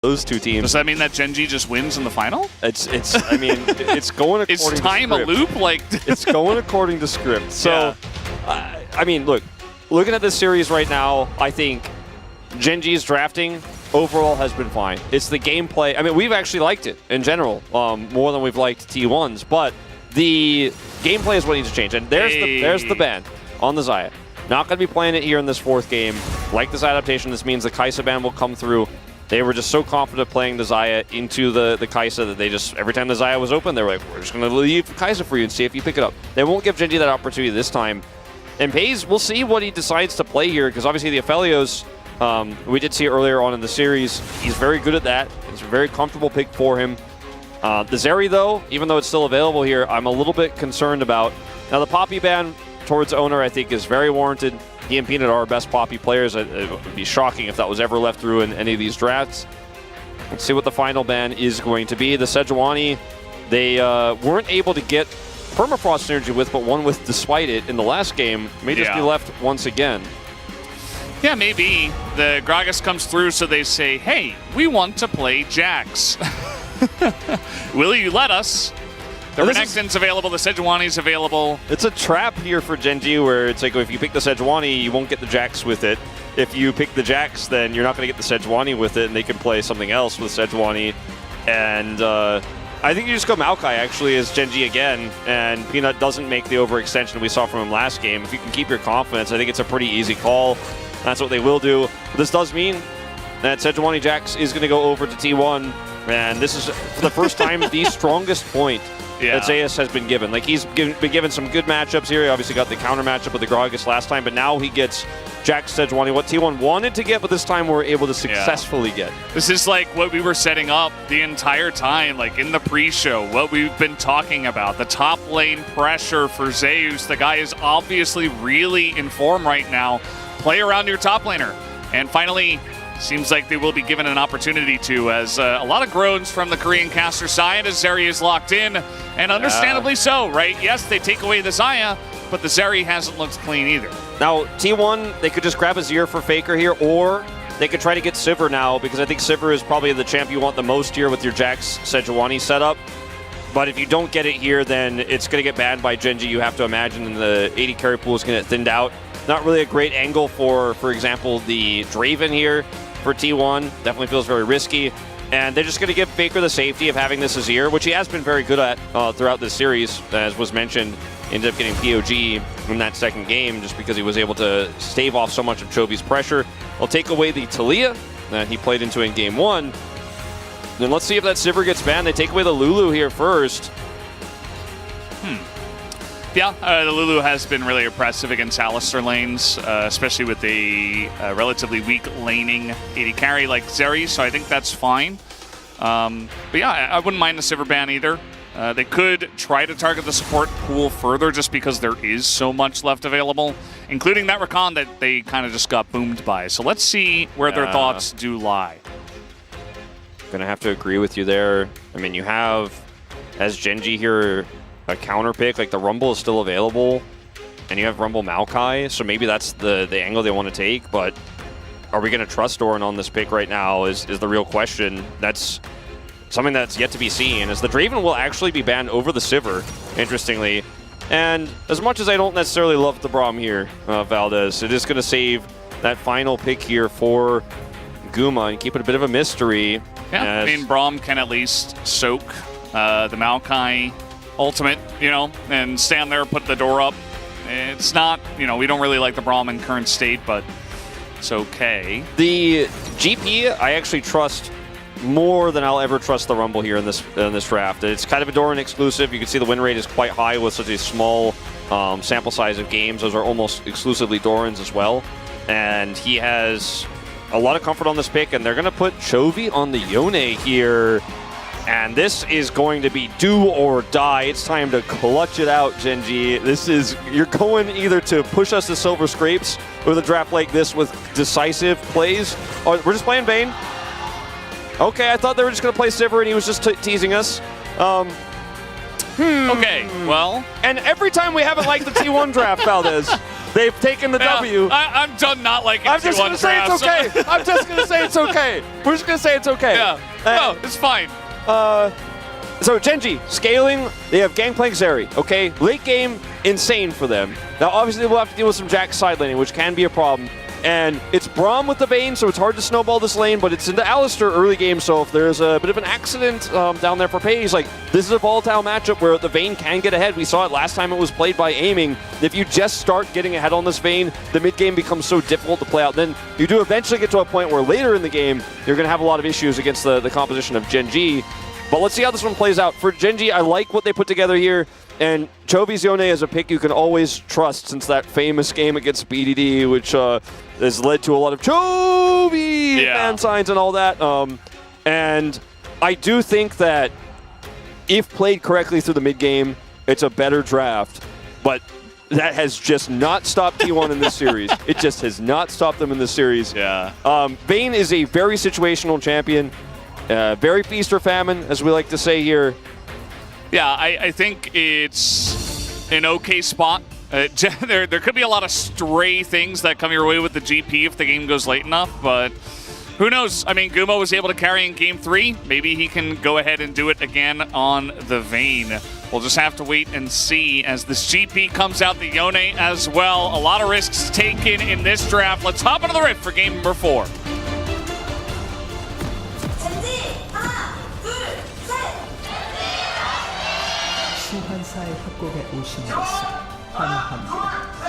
those two teams. Does that mean that Gen G just wins in the final? I mean, it's going according to script. Is time a loop? Like it's going according to script. So, yeah. I mean, looking at this series right now, I think Gen G's drafting overall has been fine. It's the gameplay. I mean, we've actually liked it in general, more than we've liked T1's, but the gameplay is what needs to change. And there's the ban on the Xayah. Not going to be playing it here in this fourth game. Like this adaptation, this means the Kai'Sa ban will come through. They were just so confident playing the Xayah into the Kai'Sa that they just, every time the Xayah was open, they were like, we're just going to leave the Kai'Sa for you and see if you pick it up. They won't give Gen G that opportunity this time. And FaZe, we'll see what he decides to play here, because obviously the Aphelios, we did see earlier on in the series, he's very good at that. It's a very comfortable pick for him. The Zeri, though, even though it's still available here, I'm a little bit concerned about. Now, the Poppy ban towards Oner, I think, is very warranted. He and Peanut are our best Poppy players. It would be shocking if that was ever left through in any of these drafts. Let's see what the final ban is going to be. The Sejuani, they weren't able to get Permafrost synergy with, but one with Despite It in the last game. May just be left once again. Yeah, maybe. The Gragas comes through, so they say, hey, we want to play Jax. Will you let us? The Renekton's available, the Sejuani's available. It's a trap here for Gen G where it's like, if you pick the Sejuani, you won't get the Jax with it. If you pick the Jax, then you're not going to get the Sejuani with it, and they can play something else with Sejuani. And I think you just go Maokai, actually, as Gen G again, and Peanut doesn't make the overextension we saw from him last game. If you can keep your confidence, I think it's a pretty easy call. That's what they will do. But this does mean that Sejuani Jax is going to go over to T1, and this is, for the first time, the strongest point that Zeus has been given. Like, he's been given some good matchups here. He obviously got the counter matchup with the Gragas last time, but now he gets Jax Sejuani, what T1 wanted to get, but this time we're able to successfully get. This is like what we were setting up the entire time, like in the pre-show, what we've been talking about, the top lane pressure for Zeus. The guy is obviously really in form right now. Play around your top laner. And finally, seems like they will be given an opportunity to, as a lot of groans from the Korean caster side as Zeri is locked in, and understandably so, right? Yes, they take away the Xayah, but the Zeri hasn't looked clean either. Now, T1, they could just grab a Zir for Faker here, or they could try to get Sivir now, because I think Sivir is probably the champ you want the most here with your Jax Sejuani setup. But if you don't get it here, then it's going to get banned by Gen G, you have to imagine, and the 80 carry pool is going to get thinned out. Not really a great angle for example, the Draven here for T1. Definitely feels very risky. And they're just going to give Faker the safety of having this Azir, which he has been very good at throughout this series, as was mentioned. Ended up getting POG in that second game just because he was able to stave off so much of Chovy's pressure. They'll take away the Taliyah that he played into in game one. Then let's see if that Sivir gets banned. They take away the Lulu here first. Yeah, the Lulu has been really oppressive against Alistar lanes, especially with a relatively weak laning AD carry like Zeri, so I think that's fine. But yeah, I wouldn't mind the Sivir ban either. They could try to target the support pool further just because there is so much left available, including that Rakan that they kind of just got boomed by. So let's see where their thoughts do lie. Gonna have to agree with you there. I mean, you have, as Gen G here, a counter pick, like the Rumble is still available, and you have Rumble Maokai, so maybe that's the angle they want to take, but are we going to trust Doran on this pick right now is the real question. That's something that's yet to be seen, as the Draven will actually be banned over the Sivir, interestingly. And as much as I don't necessarily love the Braum here, Valdez, it is going to save that final pick here for Guma and keep it a bit of a mystery. Yeah, I mean, Braum can at least soak the Maokai ultimate, you know, and stand there, put the door up. It's not, you know, we don't really like the Braum in current state, but it's okay. The GP, I actually trust more than I'll ever trust the Rumble here in this draft. It's kind of a Doran exclusive. You can see the win rate is quite high with such a small sample size of games. Those are almost exclusively Dorans as well. And he has a lot of comfort on this pick, and they're going to put Chovy on the Yone here. And this is going to be do or die. It's time to clutch it out, Gen G. This is, you're going either to push us to Silver Scrapes with a draft like this with decisive plays. Oh, we're just playing Vayne. Okay, I thought they were just going to play Sivir and he was just teasing us. Okay, well. And every time we haven't liked the T1 draft, Valdez. They've taken the W. I'm done not liking I'm just going to say it's okay. I'm just going to say it's okay. We're just going to say it's okay. Yeah. No, it's fine. So Genji, scaling, they have Gangplank Zeri, okay? Late game, insane for them. Now, obviously, we'll have to deal with some Jack side laning, which can be a problem. And it's Braum with the Vayne, so it's hard to snowball this lane, but it's into Alistar early game, so if there's a bit of an accident down there for Paige, like, this is a volatile matchup where the Vayne can get ahead. We saw it last time it was played by aiming. If you just start getting ahead on this Vayne, the mid game becomes so difficult to play out. Then you do eventually get to a point where later in the game, you're going to have a lot of issues against the composition of Genji. But let's see how this one plays out. For Genji, I like what they put together here. And Chovy's Yone is a pick you can always trust since that famous game against BDD, which has led to a lot of Chovy fan signs and all that. And I do think that if played correctly through the mid game, it's a better draft. But that has just not stopped T1 in this series. It just has not stopped them in this series. Yeah. Vayne is a very situational champion. Very feast or famine, as we like to say here. Yeah, I think it's an okay spot. There could be a lot of stray things that come your way with the GP if the game goes late enough, but who knows? I mean, Gumo was able to carry in Game 3. Maybe he can go ahead and do it again on the Vayne. We'll just have to wait and see as this GP comes out, the Yone as well. A lot of risks taken in this draft. Let's hop into the rift for game number 4. 소환사의 협곡에 오신 것을 환영합니다.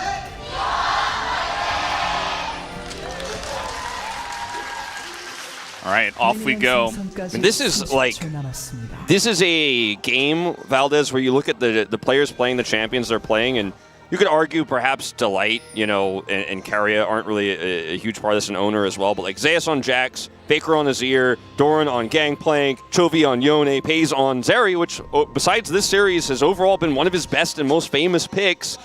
All right, off we go. And this is like, this is a game, Valdez, where you look at the players playing the champions they're playing, and you could argue perhaps Delight, you know, and Keria aren't really a huge part of this, and Oner as well, but like Zeus on Jax, Faker on Azir, Doran on Gangplank, Chovy on Yone, Pays on Zeri, which besides this series has overall been one of his best and most famous picks.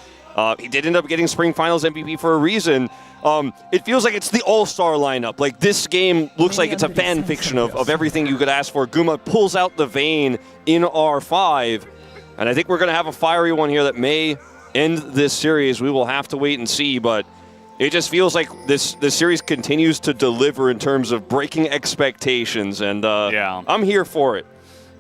He did end up getting Spring Finals MVP for a reason. It feels like it's the all-star lineup. Like, this game looks like it's a fan fiction of everything you could ask for. Guma pulls out the Vayne in R5, and I think we're going to have a fiery one here that may end this series. We will have to wait and see, but it just feels like this series continues to deliver in terms of breaking expectations, and yeah. I'm here for it.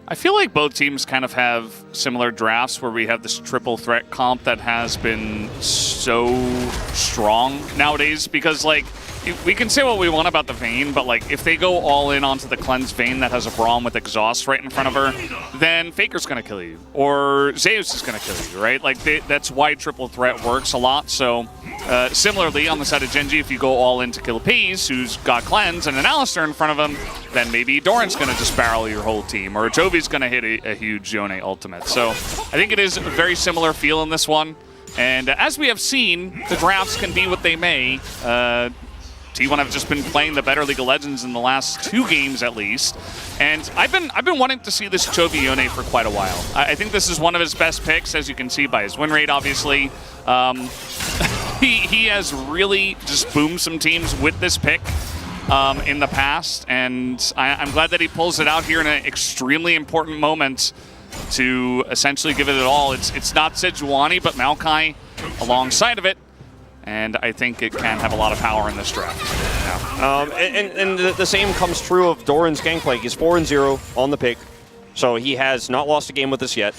I feel like both teams kind of have similar drafts where we have this triple threat comp that has been so strong nowadays because, like, we can say what we want about the Vayne, but like if they go all in onto the cleanse Vayne that has a Braum with exhaust right in front of her, then Faker's going to kill you, or Zeus is going to kill you, right? Like that's why triple threat works a lot. So similarly, on the side of Genji, if you go all in to kill Peas, who's got cleanse and an Alistar in front of him, then maybe Doran's going to just barrel your whole team, or Jovi's going to hit a huge Yone ultimate. So I think it is a very similar feel in this one. And as we have seen, the drafts can be what they may. T1 have just been playing the better League of Legends in the last 2 games at least, and I've been wanting to see this Chovy Yone for quite a while. I think this is one of his best picks, as you can see by his win rate, obviously. He has really just boomed some teams with this pick in the past, and I'm glad that he pulls it out here in an extremely important moment to essentially give it all. It's not Sejuani, but Maokai alongside of it. And I think it can have a lot of power in this draft. Yeah. And the same comes true of Doran's Gangplank. He's 4-0 on the pick, so he has not lost a game with us yet.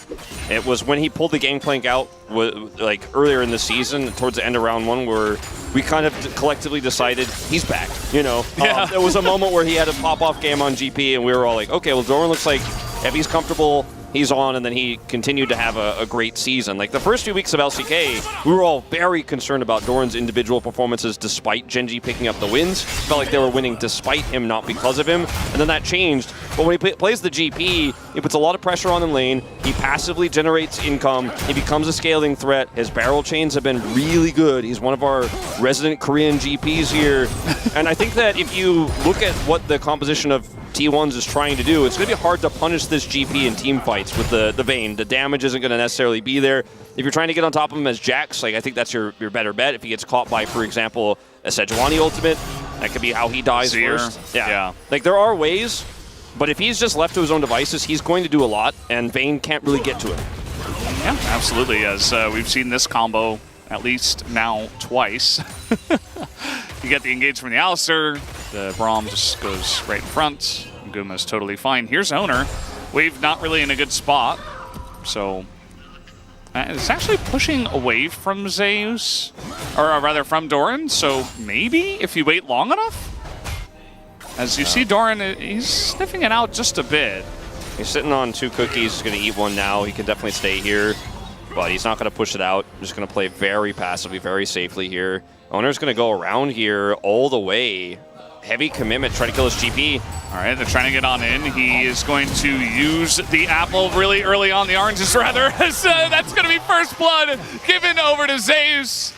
It was when he pulled the Gangplank out, like earlier in the season, towards the end of round 1, where we kind of collectively decided he's back. You know, there was a moment where he had a pop-off game on GP, and we were all like, okay, well, Doran looks like if he's comfortable, he's on, and then he continued to have a great season. Like the first few weeks of LCK, we were all very concerned about Doran's individual performances despite Genji picking up the wins. Felt like they were winning despite him, not because of him. And then that changed. But when he plays the GP, it puts a lot of pressure on in lane. He passively generates income. He becomes a scaling threat. His barrel chains have been really good. He's one of our resident Korean GPs here. And I think that if you look at what the composition of T1s is trying to do, it's going to be hard to punish this GP in team fights with the Vayne. The damage isn't going to necessarily be there. If you're trying to get on top of him as Jax, like I think that's your better bet. If he gets caught by, for example, a Sejuani ultimate, that could be how he dies first. Yeah. Like there are ways, but if he's just left to his own devices, he's going to do a lot, and Vayne can't really get to him. Yeah, absolutely. As we've seen this combo at least now twice. You get the engage from the Alistair. The Braum just goes right in front. Guma's totally fine. Here's Oner. Wave not really in a good spot. So it's actually pushing away from Zeus, or rather from Doran. So maybe if you wait long enough. As you see, Doran, he's sniffing it out just a bit. He's sitting on 2 cookies. He's going to eat one now. He can definitely stay here, but he's not going to push it out. Just going to play very passively, very safely here. Oner's going to go around here all the way. Heavy commitment, trying to kill his GP. All right, they're trying to get on in. He is going to use the apple really early on, the oranges rather. That's going to be first blood given over to Zeus.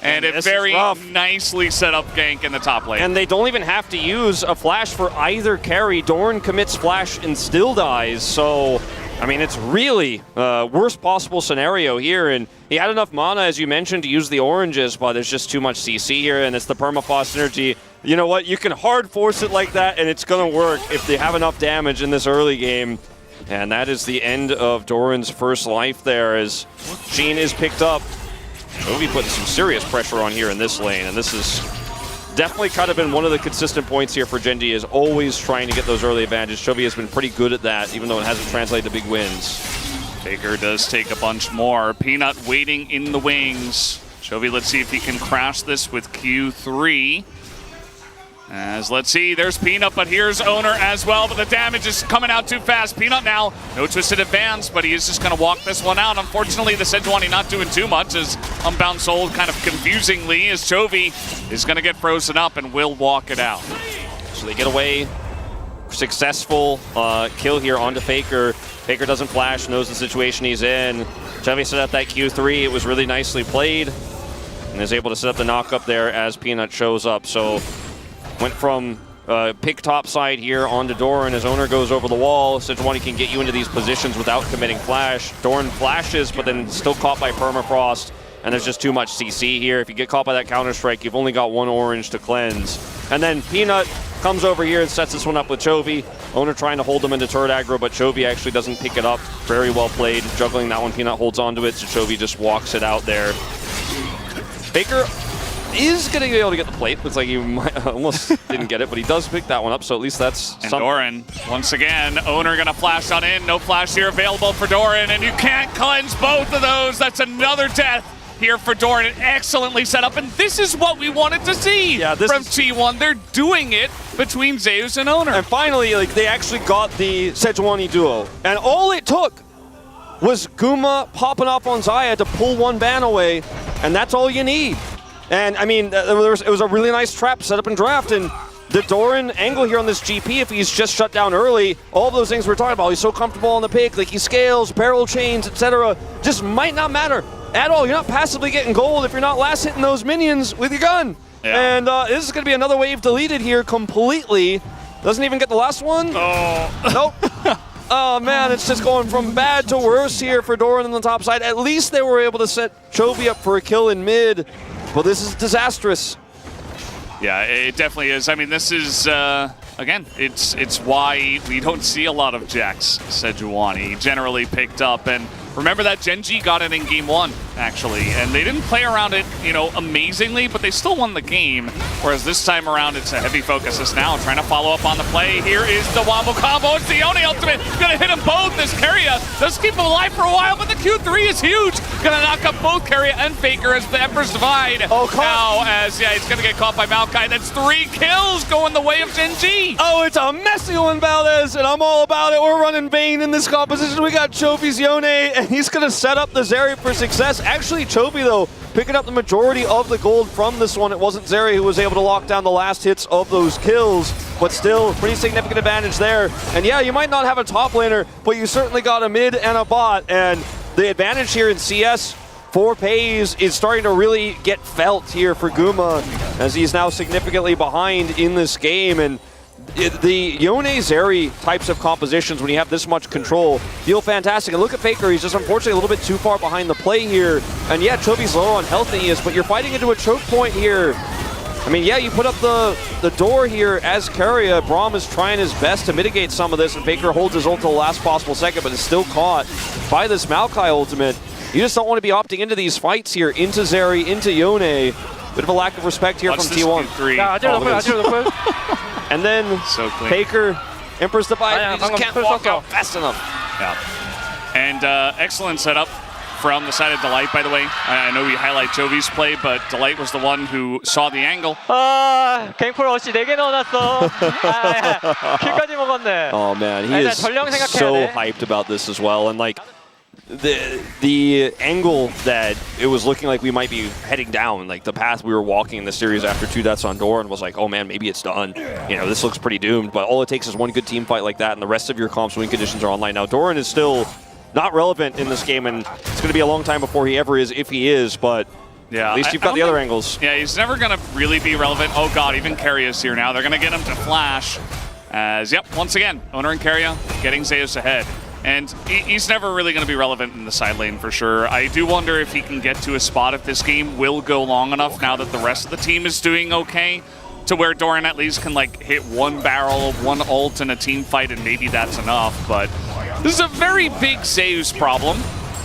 And a very nicely set up gank in the top lane. And they don't even have to use a flash for either carry. Doran commits flash and still dies. So, I mean, it's really worst possible scenario here. And he had enough mana, as you mentioned, to use the oranges, but there's just too much CC here, and it's the permafrost synergy. You know what? You can hard force it like that, and it's going to work if they have enough damage in this early game. And that is the end of Doran's first life there as Sheen is picked up. Chovy putting some serious pressure on here in this lane, and this is definitely kind of been one of the consistent points here for Gen G, is always trying to get those early advantages. Chovy has been pretty good at that, even though it hasn't translated to big wins. Faker does take a bunch more. Peanut waiting in the wings. Chovy, let's see if he can crash this with Q3. As let's see, there's Peanut, but here's Oner as well, but the damage is coming out too fast. Peanut now, no twisted advance, but he is just going to walk this one out. Unfortunately, the Sejuani not doing too much, as Unbound Soul kind of confusingly, as Chovy is going to get frozen up and will walk it out. So they get away. Successful kill here onto Faker. Faker doesn't flash, knows the situation he's in. Chovy set up that Q3. It was really nicely played, and is able to set up the knock up there as Peanut shows up. So went from pick top side here onto Doran as Oner goes over the wall. Sejuani can get you into these positions without committing flash. Doran flashes, but then still caught by permafrost, and there's just too much CC here. If you get caught by that counter strike, you've only got 1 orange to cleanse. And then Peanut comes over here and sets this one up with Chovy. Oner trying to hold him into turret aggro, but Chovy actually doesn't pick it up. Very well played. Juggling that one, Peanut holds onto it, so Chovy just walks it out there. Faker is going to be able to get the plate. Looks like he might, almost didn't get it, but he does pick that one up, so at least that's and Doran, once again, Oner going to flash on in. No flash here available for Doran, and you can't cleanse both of those. That's another death here for Doran. Excellently set up, and this is what we wanted to see from T1. They're doing it between Zeus and Oner. And finally, like, they actually got the Sejuani duo, and all it took was Guma popping off on Xayah to pull 1 ban away, and that's all you need. And I mean, it was a really nice trap set up in draft, and the Doran angle here on this GP, if he's just shut down early, all of those things we're talking about, he's so comfortable on the pick, like he scales, barrel chains, etc., just might not matter at all. You're not passively getting gold if you're not last hitting those minions with your gun. Yeah. And this is going to be another wave deleted here completely. Doesn't even get the last one. Oh. Nope. Oh man, it's just going from bad to worse here for Doran on the top side. At least they were able to set Chovy up for a kill in mid. Well, this is disastrous. Yeah, it definitely is. I mean, this is, again, it's why we don't see a lot of Jax Sejuani generally picked up. And remember that Gen G got it in Game 1, actually. And they didn't play around it, you know, amazingly, but they still won the game. Whereas this time around, it's a heavy focus. Is now trying to follow up on the play. Here is the Wombo combo. It's the Oni ultimate. Gonna hit them both. This Keria does keep him alive for a while, but the Q3 is huge. Gonna knock up both Keria and Faker as the Emperor's Divide. Oh, now, as, yeah, he's gonna get caught by Maokai. That's 3 kills going the way of Gen G. Oh, it's a messy one, Valdez, and I'm all about it. We're running Bane in this composition. We got Chovy's Yone, and he's gonna set up the Zeri for success. Actually, Chovy, though, picking up the majority of the gold from this one. It wasn't Zeri who was able to lock down the last hits of those kills, but still, pretty significant advantage there. And yeah, you might not have a top laner, but you certainly got a mid and a bot, and the advantage here in CS for FaZe is starting to really get felt here for Guma, as he's now significantly behind in this game. And the Yone Zeri types of compositions, when you have this much control, feel fantastic. And look at Faker, he's just unfortunately a little bit too far behind the play here. And yeah, Chovy's low on health than he is, but you're fighting into a choke point here. I mean, yeah, you put up the door here as Keria. Braum is trying his best to mitigate some of this, and Faker holds his ult to the last possible second, but is still caught by this Maokai ultimate. you just don't want to be opting into these fights here, into Zeri, into Yone. Bit of a lack of respect here from T1. And then So clean. Faker, Emperor's Divide, he just can't walk out fast enough. Yeah. And excellent setup from the side of Delight, by the way. I know we highlight Jovi's play, but Delight was the one who saw the angle. 갱플 어시 4개 넣어놨어. 킬까지 먹었네. Oh man, he is so hyped about this as well. And like the angle that it was looking like we might be heading down, like the path we were walking in the series after 2 deaths on Doran was like, oh man, maybe it's done. You know, this looks pretty doomed. But all it takes is one good team fight like that, and the rest of your comps win conditions are online. Now Doran is still not relevant in this game, and it's going to be a long time before he ever is, if he is, but yeah, at least you've got the other angles. Yeah, he's never going to really be relevant. Oh god, even Keria's here now. They're going to get him to flash. As, yep, once again, Oner and Keria getting Zeus ahead. And he's never really going to be relevant in the side lane for sure. I do wonder if he can get to a spot if this game will go long enough now that the rest of the team is doing okay, to where Doran at least can like hit one barrel, one ult in a team fight, and maybe that's enough. But this is a very big Zeus problem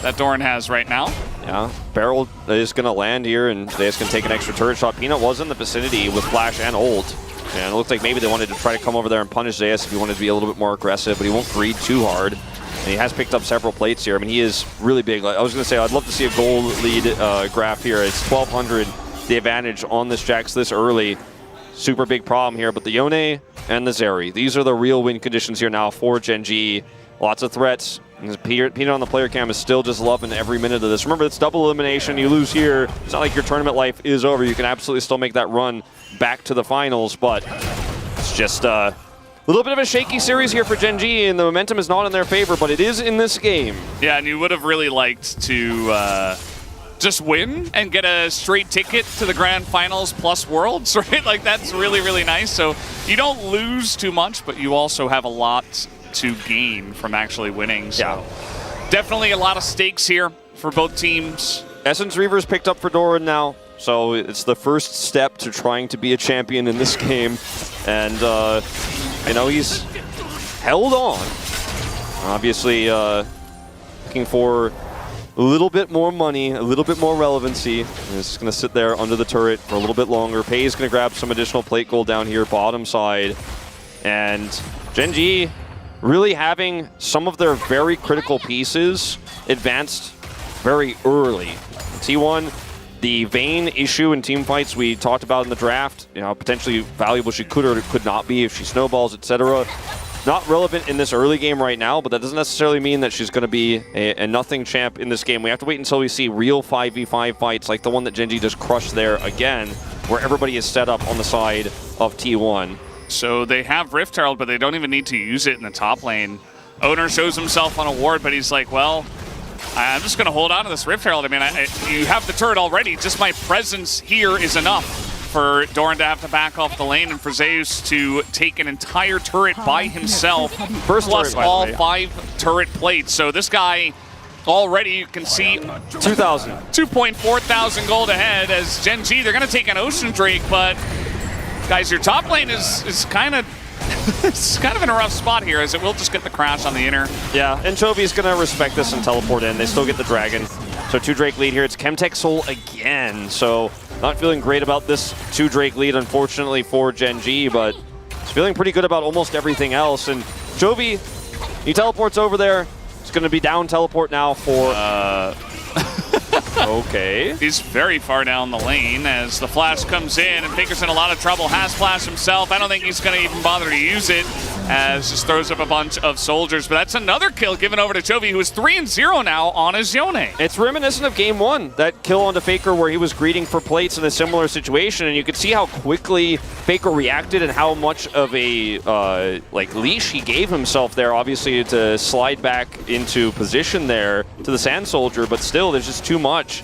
that Doran has right now. Yeah, barrel is going to land here, and Zeus can take an extra turret shot. Peanut was in the vicinity with flash and ult, and it looked like maybe they wanted to try to come over there and punish Zeus if he wanted to be a little bit more aggressive, but he won't greed too hard. And he has picked up several plates here. I mean, he is really big. I was going to say, I'd love to see a gold lead graph here. It's 1,200, the advantage on this Jax this early. Super big problem here, but the Yone and the Zeri, these are the real win conditions here now for Gen G. Lots of threats. And Peanut on the player cam is still just loving every minute of this. Remember, it's double elimination. You lose here, it's not like your tournament life is over. You can absolutely still make that run back to the finals, but it's just a little bit of a shaky series here for Gen G, and the momentum is not in their favor, but it is in this game. Yeah, and you would have really liked to just win and get a straight ticket to the grand finals plus worlds, right? Like, that's really, really nice. So you don't lose too much, but you also have a lot to gain from actually winning. So yeah, definitely a lot of stakes here for both teams. Essence Reaver's picked up for Doran now, so it's the first step to trying to be a champion in this game. And, you know, he's held on. Obviously, looking for a little bit more money, a little bit more relevancy. He's just going to sit there under the turret for a little bit longer. Pei's going to grab some additional plate gold down here, bottom side. And Gen G really having some of their very critical pieces advanced very early. T1, the Vayne issue in team fights we talked about in the draft, you know, potentially valuable she could or could not be if she snowballs, etc. Not relevant in this early game right now, but that doesn't necessarily mean that she's going to be a nothing champ in this game. We have to wait until we see real 5v5 fights like the one that Gen G just crushed there again, where everybody is set up on the side of T1. So they have Rift Herald, but they don't even need to use it in the top lane. Oner shows himself on a ward, but he's like, well, I'm just going to hold on to this Rift Herald. I mean, you have the turret already. Just my presence here is enough for Doran to have to back off the lane and for Zeus to take an entire turret by himself, First plus turret, all 5 turret plates. So this guy already, you can see 2.4 thousand gold ahead as Gen G, they're going to take an Ocean Drake, but guys, your top lane is kind of it's kind of in a rough spot here, as it will just get the crash on the inner. Yeah, and Chovy's going to respect this and teleport in. They still get the dragon. So 2 Drake lead here. It's Chemtech Soul again. So not feeling great about this 2 Drake lead, unfortunately, for Gen G, but it's feeling pretty good about almost everything else. And Chovy, he teleports over there. It's going to be down teleport now for... Okay. He's very far down the lane as the flash comes in, and Faker's in a lot of trouble. Has flash himself. I don't think he's going to even bother to use it, as just throws up a bunch of soldiers. But that's another kill given over to Chovy, who is 3-0 now on his Yone. It's reminiscent of Game 1, that kill onto Faker where he was greeting for plates in a similar situation, and you could see how quickly Faker reacted and how much of a leash he gave himself there, obviously, to slide back into position there to the Sand Soldier, but still, there's just too much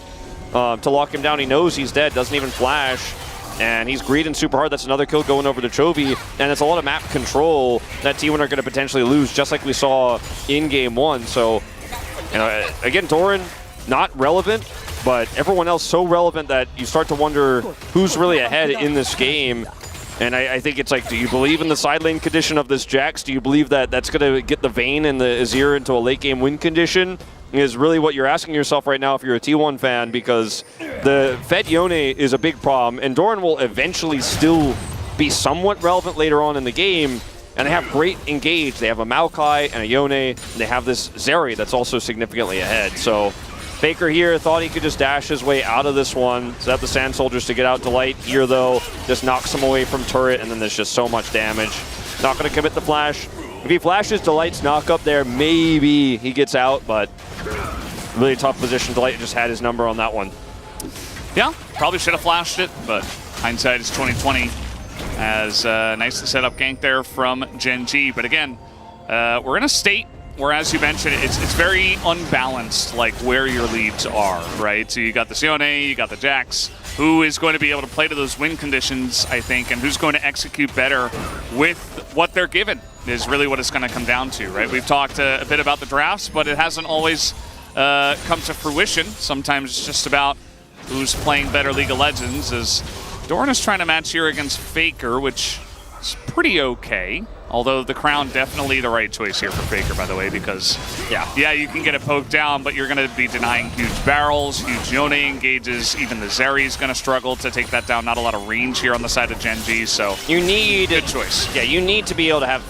to lock him down. He knows he's dead, doesn't even flash, and he's greeting super hard. That's another kill going over to Chovy, and it's a lot of map control that T1 are going to potentially lose, just like we saw in Game 1. So, you know, again, Doran, not relevant, but everyone else so relevant that you start to wonder who's really ahead in this game. And I think it's like, do you believe in the side lane condition of this Jax? Do you believe that that's going to get the Vayne and the Azir into a late game win condition? is really what you're asking yourself right now if you're a T1 fan, because the Fed Yone is a big problem, and Doran will eventually still be somewhat relevant later on in the game, and they have great engage. They have a Maokai and a Yone, and they have this Zeri that's also significantly ahead. So Faker here thought he could just dash his way out of this one. Set up the Sand Soldiers to get out. Delight here, though, just knocks him away from turret, and then there's just so much damage. Not going to commit the flash. If he flashes Delight's knock up there, maybe he gets out, but really tough position. Delight just had his number on that one. Yeah, probably should have flashed it, but hindsight is 20/20. As nice to set up gank there from Gen G. But again, we're in a state where, as you mentioned, it's very unbalanced, like where your leads are, right? So you got the Sione, you got the Jax. Who is going to be able to play to those win conditions, I think, and who's going to execute better with what they're given is really what it's going to come down to, right? We've talked a bit about the drafts, but it hasn't always come to fruition. Sometimes it's just about who's playing better League of Legends, as Doran is trying to match here against Faker, which is pretty okay. Although the Crown definitely the right choice here for Faker, by the way, because yeah, you can get it poked down, but you're going to be denying huge barrels, huge Yone engages. Even the Zeri is going to struggle to take that down. Not a lot of range here on the side of Gen G, so you need good choice. Yeah, you need to be able to have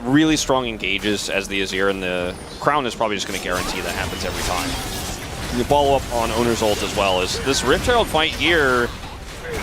really strong engages as the Azir, and the Crown is probably just going to guarantee that happens every time. You follow up on Oner's ult as well. Is this Rift Herald fight here?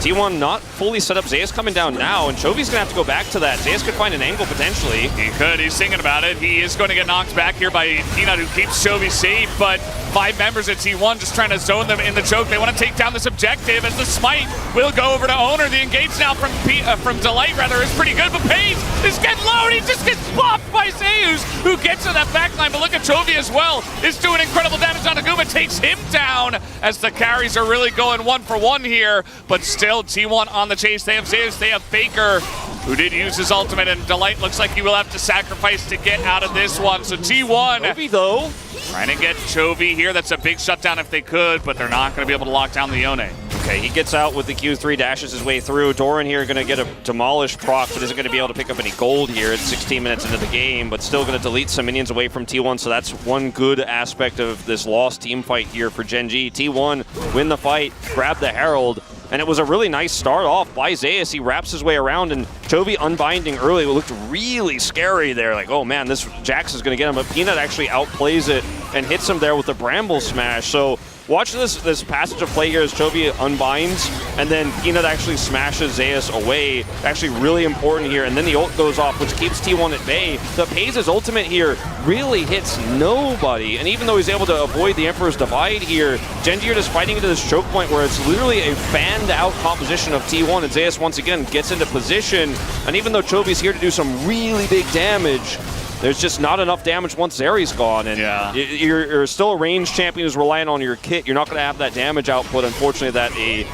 T1 not fully set up. Zeus coming down now, and Chovy's going to have to go back to that. Zeus could find an angle potentially. He could. He's thinking about it. He is going to get knocked back here by Peanut, who keeps Chovy safe, but 5 members at T1 just trying to zone them in the choke. They want to take down this objective as the smite will go over to Oner. The engage now from Delight, rather, is pretty good, but Paige is getting low, and he just gets popped by Zeus, who gets to that backline. But look at Chovy as well. Is doing incredible damage on Aguma, takes him down as the carries are really going 1-for-1 here, but still T1 on the chase. They have Zeus, they have Faker, who did use his ultimate, and Delight looks like he will have to sacrifice to get out of this one. So T1 Chovy, though, trying to get Chovy here. That's a big shutdown if they could, but they're not going to be able to lock down the Yone. Okay, he gets out with the Q3, dashes his way through. Doran here going to get a demolished proc, but isn't going to be able to pick up any gold here. It's 16 minutes into the game, but still going to delete some minions away from T1, so that's one good aspect of this lost team fight here for Gen G. T1 win the fight, grab the Herald, and it was a really nice start off by Zeus. He wraps his way around, and Chovy unbinding early looked really scary there. Like, oh man, this Jax is going to get him, but Peanut actually outplays it and hits him there with the Bramble Smash. So watch this passage of play here as Chovy unbinds, and then Peanut actually smashes Zeus away. Actually really important here, and then the ult goes off, which keeps T1 at bay. The Paze's ultimate here really hits nobody, and even though he's able to avoid the Emperor's Divide here, Gen G are just fighting into this choke point where it's literally a fanned out composition of T1, and Zeus once again gets into position, and even though Chovy's here to do some really big damage, there's just not enough damage once Zeri's gone, and you're still a ranged champion who's relying on your kit. You're not going to have that damage output, unfortunately, that a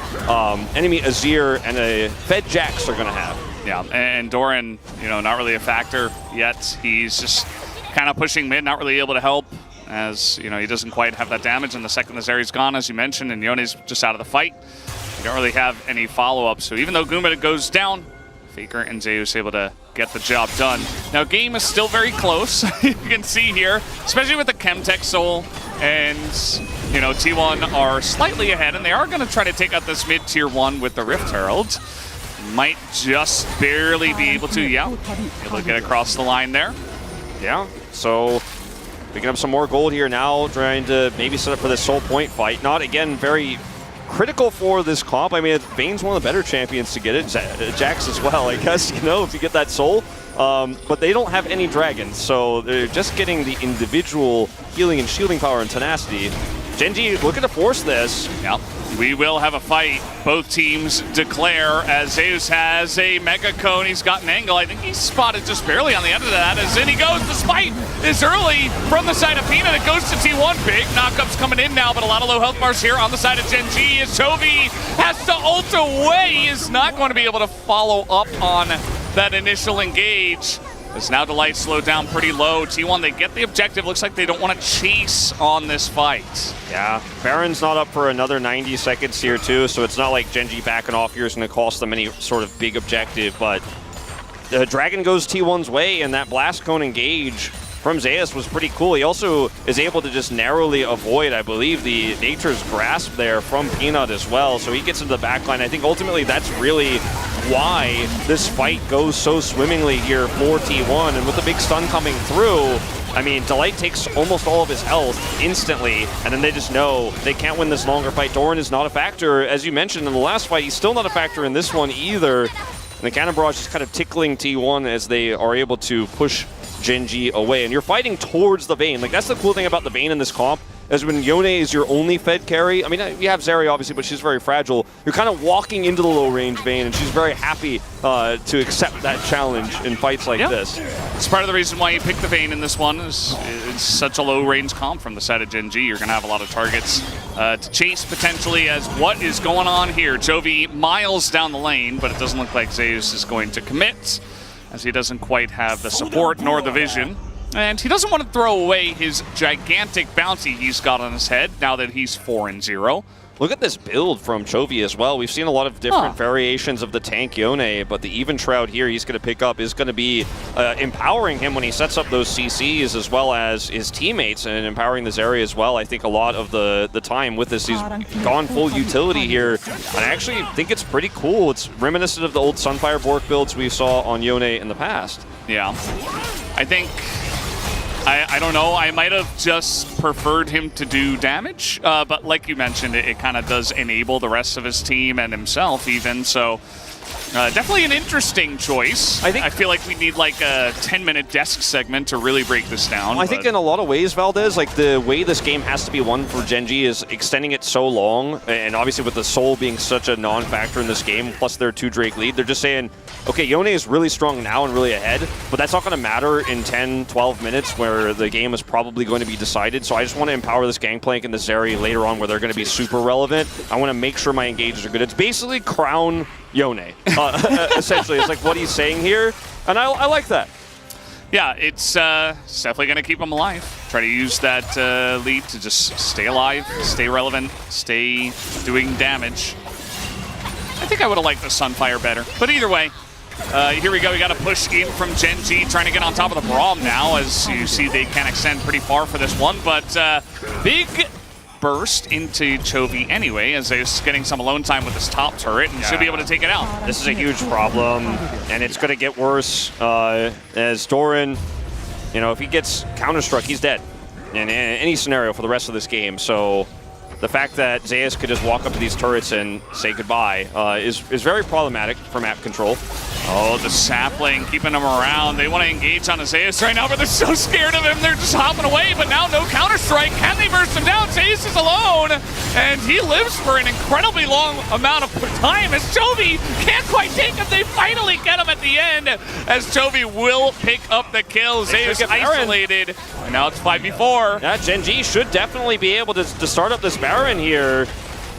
enemy Azir and a Fed Jax are going to have. Yeah, and Doran, you know, not really a factor yet. He's just kind of pushing mid, not really able to help, as, you know, he doesn't quite have that damage. And the second the Zeri's gone, as you mentioned, and Yone's just out of the fight, you don't really have any follow-up. So even though Guma goes down, Faker and Zeus able to get the job done. Now, game is still very close. You can see here, especially with the Chemtech Soul, and, you know, T1 are slightly ahead, and they are going to try to take out this mid-tier 1 with the Rift Herald. Might just barely be able to, able to get across the line there. Yeah, so picking up some more gold here now, trying to maybe set up for this Soul Point fight. Not, again, very critical for this comp. I mean, Bane's one of the better champions to get it. Jax as well, I guess, you know, if you get that soul. But they don't have any dragons, so they're just getting the individual healing and shielding power and tenacity. Gen G looking to force this. Yep. We will have a fight. Both teams declare as Zeus has a Mega Cone. He's got an angle. I think he's spotted just barely on the end of that. As in he goes. The spite is early from the side of Peanut. It goes to T1. Big knockups coming in now, but a lot of low health bars here on the side of Gen G. As Chovy has to ult away. He is not going to be able to follow up on that initial engage. As now Delight slowed down pretty low. T1, they get the objective. Looks like they don't want to chase on this fight. Yeah, Baron's not up for another 90 seconds here too, so it's not like Gen G backing off here is going to cost them any sort of big objective, but the Dragon goes T1's way, and that Blast Cone engage from Zeus was pretty cool. He also is able to just narrowly avoid, I believe, the Nature's Grasp there from Peanut as well. So he gets into the backline. I think ultimately that's really why this fight goes so swimmingly here for T1. And with the big stun coming through, I mean, Delight takes almost all of his health instantly, and then they just know they can't win this longer fight. Doran is not a factor. As you mentioned in the last fight, he's still not a factor in this one either. And the Cannon Barrage is kind of tickling T1 as they are able to push Gen.G away. And you're fighting towards the Vayne. Like, that's the cool thing about the Vayne in this comp, is when Yone is your only fed carry. I mean, you have Zeri, obviously, but she's very fragile. You're kind of walking into the low-range Vayne, and she's very happy to accept that challenge in fights like this. It's part of the reason why you picked the Vayne in this one. It's such a low-range comp from the side of Gen.G. You're going to have a lot of targets to chase, potentially, as what is going on here. Chovy miles down the lane, but it doesn't look like Zeus is going to commit, as he doesn't quite have the support nor the vision. And he doesn't want to throw away his gigantic bounty he's got on his head now that he's 4-0. Look at this build from Chovy as well. We've seen a lot of different variations of the tank Yone, but the Even Shroud here he's going to pick up is going to be empowering him when he sets up those CCs, as well as his teammates, and empowering this area as well. I think a lot of the time with this, he's gone full utility here, and I actually think it's pretty cool. It's reminiscent of the old Sunfire Bork builds we saw on Yone in the past. Yeah. I think... I don't know, I might have just preferred him to do damage, but like you mentioned, it kind of does enable the rest of his team and himself even, so definitely an interesting choice. I feel like we need like a 10-minute desk segment to really break this down. I think in a lot of ways, Valdez, like the way this game has to be won for Gen.G is extending it so long, and obviously with the Soul being such a non-factor in this game, plus their 2 Drake lead, they're just saying, okay, Yone is really strong now and really ahead, but that's not going to matter in 10, 12 minutes where the game is probably going to be decided. So I just want to empower this Gangplank and the Zeri later on where they're going to be super relevant. I want to make sure my engages are good. It's basically crown Yone, essentially. It's like what he's saying here, and I like that. Yeah, it's definitely going to keep him alive. Try to use that lead to just stay alive, stay relevant, stay doing damage. I think I would have liked the Sunfire better, but either way, here we go. We got a push in from Gen.G, trying to get on top of the Braum now. As you see, they can extend pretty far for this one, but big burst into Chovy anyway, as they're getting some alone time with this top turret and should be able to take it out. This is a huge problem, and it's going to get worse as Doran, you know, if he gets counter-struck, he's dead in any scenario for the rest of this game. So the fact that Zeus could just walk up to these turrets and say goodbye is very problematic for map control. Oh, the sapling keeping them around. They want to engage on Zeus right now, but they're so scared of him. They're just hopping away, but now no counter-strike. Can they burst him down? Zeus is alone, and he lives for an incredibly long amount of time as Chovy can't quite take him. They finally get him at the end, as Chovy will pick up the kill. Zeus isolated, and now it's 5v4. Yeah, Gen.G should definitely be able to start up this Baron here.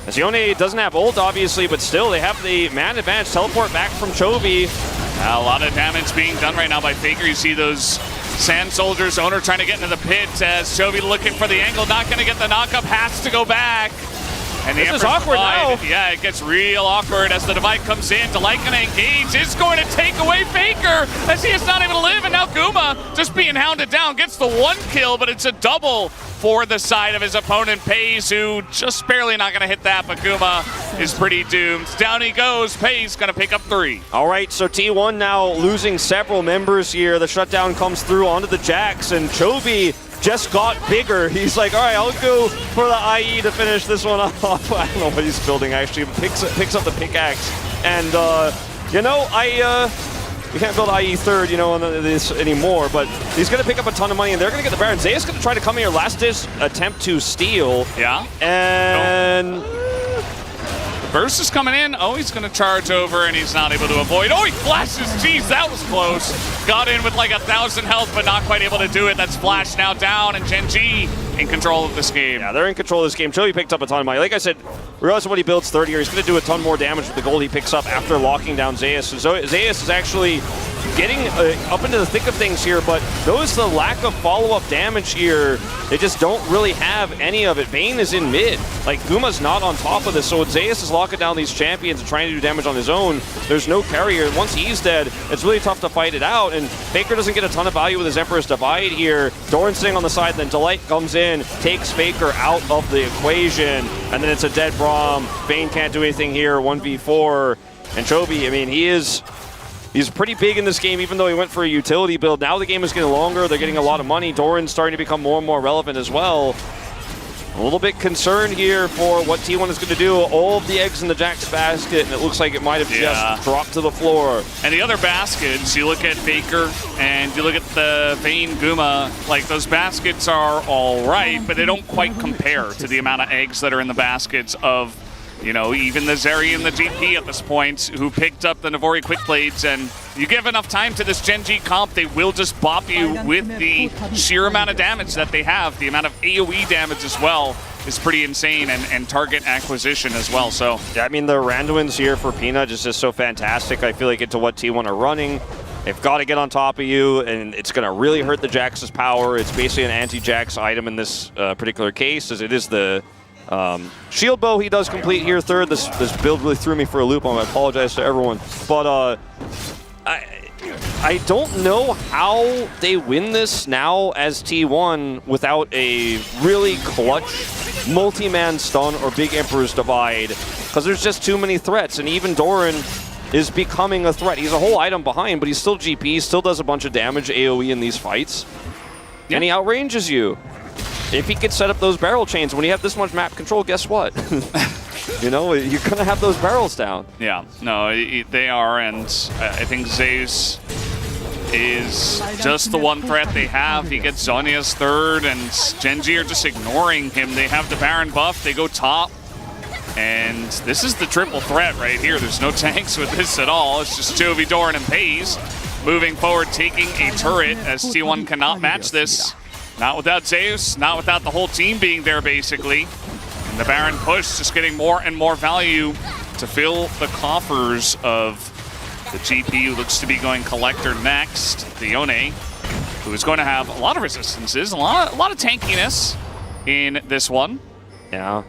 As Yone doesn't have ult, obviously, but still, they have the man advantage. Teleport back from Chovy. A lot of damage being done right now by Faker. You see those Sand Soldiers, Oner trying to get into the pit as Chovy looking for the angle, not going to get the knockup, has to go back. And this is awkward now. Yeah, it gets real awkward as the divide comes in. Delight going to engage. It's going to take away Faker as he is not able to live. And now Guma just being hounded down. Gets the 1 kill, but it's a double for the side of his opponent, Pays, who just barely not going to hit that. But Guma is pretty doomed. Down he goes. Pays going to pick up 3. All right, so T1 now losing several members here. The shutdown comes through onto the Jax, and Chovy just got bigger. He's like, all right, I'll go for the IE to finish this one off. I don't know what he's building, actually. Picks up the pickaxe. And, you know, you can't build IE third, you know, on this anymore, but he's going to pick up a ton of money, and they're going to get the Baron. Zeus going to try to come here. Last ditch attempt to steal. Yeah. And Burst is coming in. Oh, he's going to charge over, and he's not able to avoid. Oh, he flashes. Jeez, that was close. Got in with like 1,000 health, but not quite able to do it. That's Flash now down, and Gen.G in control of this game. Yeah, they're in control of this game. Chovy picked up a ton of money. Like I said, regardless of what he builds third here, he's going to do a ton more damage with the gold he picks up after locking down Zeus. So Zeus is actually getting up into the thick of things here, but notice the lack of follow-up damage here. They just don't really have any of it. Vayne is in mid. Like, Guma's not on top of this, so Zeus is locking down these champions and trying to do damage on his own. There's no carrier. Once he's dead, it's really tough to fight it out, and Faker doesn't get a ton of value with his Emperor's Divide here. Doran's sitting on the side, then Delight comes in, takes Faker out of the equation, and then it's a dead Braum. Vayne can't do anything here, 1v4. And Chovy, I mean, he's pretty big in this game, even though he went for a utility build. Now the game is getting longer. They're getting a lot of money. Doran's starting to become more and more relevant as well. A little bit concerned here for what T1 is going to do. All of the eggs in the Jack's basket, and it looks like it might have just dropped to the floor. And the other baskets, you look at Faker and you look at the Vayne Guma, like those baskets are all right, but they don't quite compare to the amount of eggs that are in the baskets of, you know, even the Zeri and the GP at this point, who picked up the Navori Quick Blades, and you give enough time to this Gen G comp, they will just bop you with the sheer amount of damage that they have. The amount of AoE damage as well is pretty insane, and target acquisition as well. So yeah, I mean, the Randuin's here for Peanut is just so fantastic. I feel like into what T1 are running. They've got to get on top of you, and it's going to really hurt the Jax's power. It's basically an anti-Jax item in this particular case, as it is the shield bow he does complete here third. This build really threw me for a loop. I apologize to everyone. But I don't know how they win this now as T1 without a really clutch multi-man stun or big Emperor's Divide, because there's just too many threats, and even Doran is becoming a threat. He's a whole item behind, but he's still GP, still does a bunch of damage AoE in these fights. And he outranges you. If he could set up those barrel chains, when you have this much map control, guess what? You know, you're going to have those barrels down. yeah, no, they are, and I think Zeus is just the one threat they have. He gets Zhonya's third, and Gen G are just ignoring him. They have the Baron buff, they go top, and this is the triple threat right here. There's no tanks with this at all. It's just Chovy, Doran, and Pays moving forward, taking a turret, as T1 cannot match this. Not without Zeus, not without the whole team being there, basically. And the Baron push just getting more and more value to fill the coffers of the GP, who looks to be going Collector next. The Oner, who is going to have a lot of resistances, a lot of tankiness in this one. Yeah.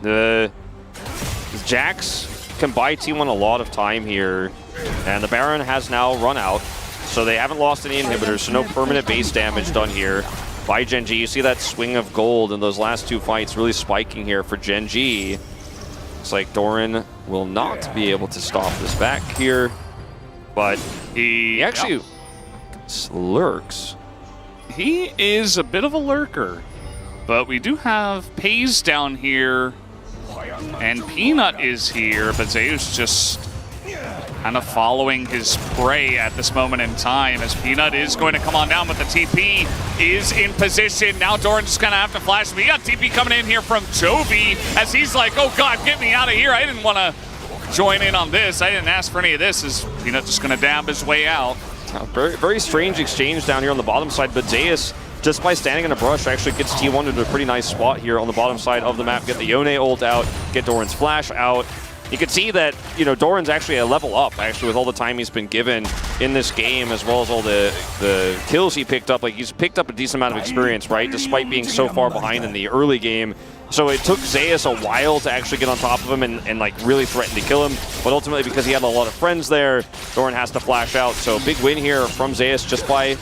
The Jax can buy T1 a lot of time here, and the Baron has now run out. So they haven't lost any inhibitors, so no permanent base damage done here by Gen G. You see that swing of gold in those last two fights really spiking here for Gen G. Looks like Doran will not be able to stop this back here, but he actually lurks. He is a bit of a lurker, but we do have Pays down here, and Peanut is here, but Zeus just kind of following his prey at this moment in time, as Peanut is going to come on down, but the TP is in position. Now Doran's just going to have to flash. We got TP coming in here from Chovy, as he's like, oh God, get me out of here. I didn't want to join in on this. I didn't ask for any of this. Is Peanut just going to dab his way out? Very, very strange exchange down here on the bottom side, but Zeus, just by standing in a brush, actually gets T1 into a pretty nice spot here on the bottom side of the map. Get the Yone ult out, get Doran's flash out. You can see that, you know, Doran's actually a level up, actually, with all the time he's been given in this game, as well as all the kills he picked up. Like, he's picked up a decent amount of experience, right, despite being so far behind in the early game. So it took Zeus a while to actually get on top of him and like, really threaten to kill him. But ultimately, because he had a lot of friends there, Doran has to flash out. So big win here from Zeus just by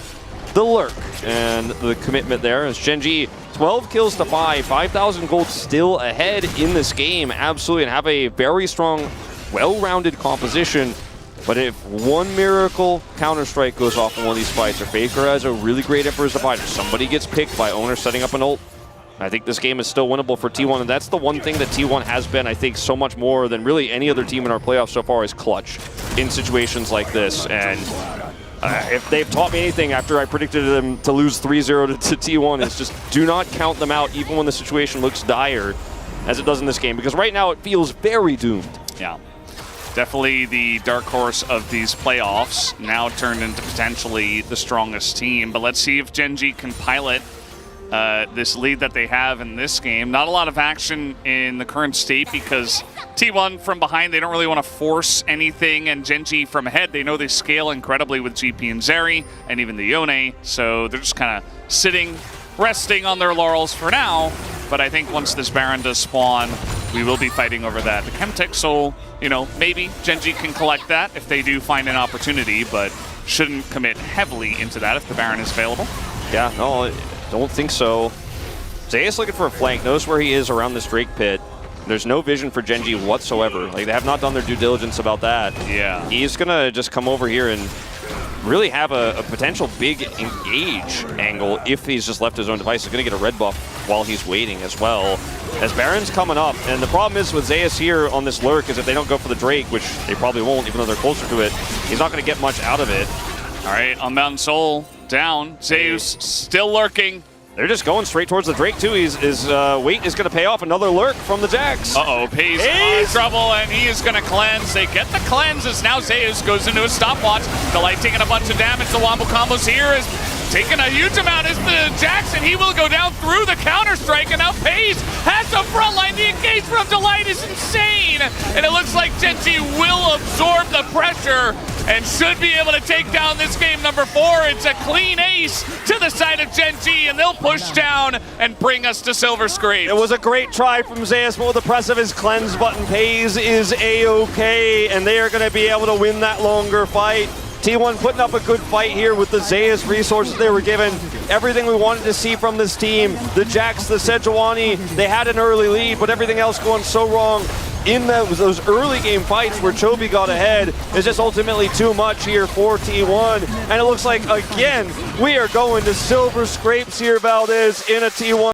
the lurk and the commitment there. As Gen G, 12 kills to 5, 5,000 gold still ahead in this game, absolutely, and have a very strong, well-rounded composition. But if one miracle Counter-Strike goes off in one of these fights, or Faker has a really great Emperor's Divide, somebody gets picked by Oner setting up an ult, I think this game is still winnable for T1, and that's the one thing that T1 has been, I think, so much more than really any other team in our playoffs so far, is clutch in situations like this. And if they've taught me anything after I predicted them to lose 3-0 to T1, is just do not count them out even when the situation looks dire, as it does in this game, because right now it feels very doomed. Yeah. Definitely the dark horse of these playoffs, now turned into potentially the strongest team. But let's see if Gen G can pilot this lead that they have in this game. Not a lot of action in the current state because T1 from behind, they don't really want to force anything, and Gen.G from ahead, they know they scale incredibly with GP and Zeri, and even the Oner, so they're just kind of sitting, resting on their laurels for now. But I think once this Baron does spawn, we will be fighting over that. The Chemtech Soul, you know, maybe Gen.G can collect that if they do find an opportunity, but shouldn't commit heavily into that if the Baron is available. Yeah, no, don't think so. Zeus looking for a flank, knows where he is around this Drake pit. There's no vision for Gen.G whatsoever. Like, they have not done their due diligence about that. Yeah. He's gonna just come over here and really have a potential big engage angle if he's just left his own device. He's gonna get a red buff while he's waiting as well. As Baron's coming up, and the problem is with Zeus here on this lurk is if they don't go for the Drake, which they probably won't even though they're closer to it, he's not gonna get much out of it. All right, Unbound Soul down. Zeus still lurking. They're just going straight towards the Drake too. His wait is going to pay off. Another lurk from the Jax. Uh-oh, Pays in trouble, and he is going to cleanse. They get the cleanse as now Zeus goes into a stopwatch. Delight taking a bunch of damage. The Wombo combos here is taking a huge amount as the Jax, and he will go down through the counter-strike, and now Pays has the front line. The engage from Delight is insane, and it looks like Gen.G will absorb the pressure and should be able to take down this game number 4. It's a clean ace to the side of Gen.G, and they'll push down and bring us to Silver Scrapes. It was a great try from Zeus, but with the press of his cleanse button, Pays is A-OK, and they are going to be able to win that longer fight. T1 putting up a good fight here with the Zeus resources they were given. Everything we wanted to see from this team. The Jax, the Sejuani, they had an early lead, but everything else going so wrong. In those early game fights where Chovy got ahead is just ultimately too much here for T1. And it looks like, again, we are going to Silver Scrapes here, Valdez, in a T1.